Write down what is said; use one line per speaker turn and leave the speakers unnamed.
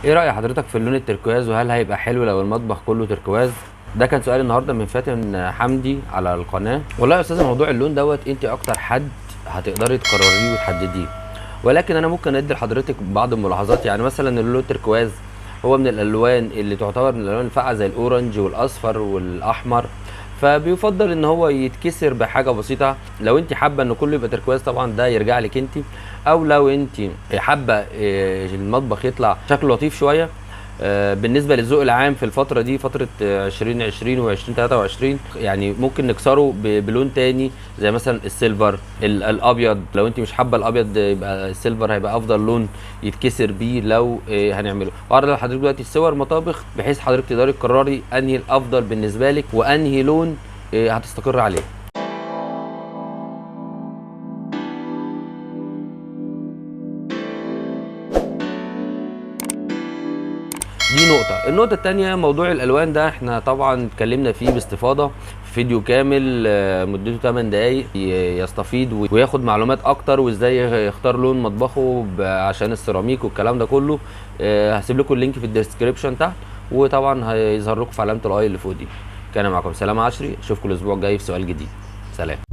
ايه رأي حضرتك في اللون التركواز، وهل هيبقى حلو لو المطبخ كله تركواز؟ ده كان سؤال النهارده من فاتن حمدي على القناه. والله يا استاذ، موضوع اللون دوت انت اكتر حد هتقدري تقرريه وتحدديه، ولكن انا ممكن ادي لحضرتك بعض الملاحظات. يعني مثلا اللون التركواز هو من الالوان اللي تعتبر من الالوان الفاقعه زي الاورنج والاصفر والاحمر، فبيفضل ان هو يتكسر بحاجه بسيطه. لو انت حابه ان كله يبقى تركواز طبعا ده يرجع لك انت، او لو انت حابه المطبخ يطلع شكله لطيف شويه. بالنسبه للذوق العام في الفتره دي، فتره 2020 و2023، يعني ممكن نكسره بلون تاني زي مثلا السيلفر، الابيض. لو انت مش حابه الابيض يبقى السيلفر هيبقى افضل لون يتكسر بيه لو هنعمله. واعرض لحضرتك دلوقتي صور مطابخ بحيث حضرتك تقدري تقرري انهي الافضل بالنسبه لك وانهي لون هتستقر عليه. دي نقطة. النقطة التانية موضوع الألوان ده احنا طبعا اتكلمنا فيه باستفاضة في فيديو كامل مدته 8 دقايق يستفيد وياخد معلومات أكتر، وازاي يختار لون مطبخه عشان السيراميك والكلام ده كله. هسيب لكم اللينك في الديسكريبشن تحت، وطبعا هيظهر لكم في علامة الأي اللي فوق دي. كان معكم سلام عشري، اشوفكم الأسبوع الجاي في سؤال جديد. سلام.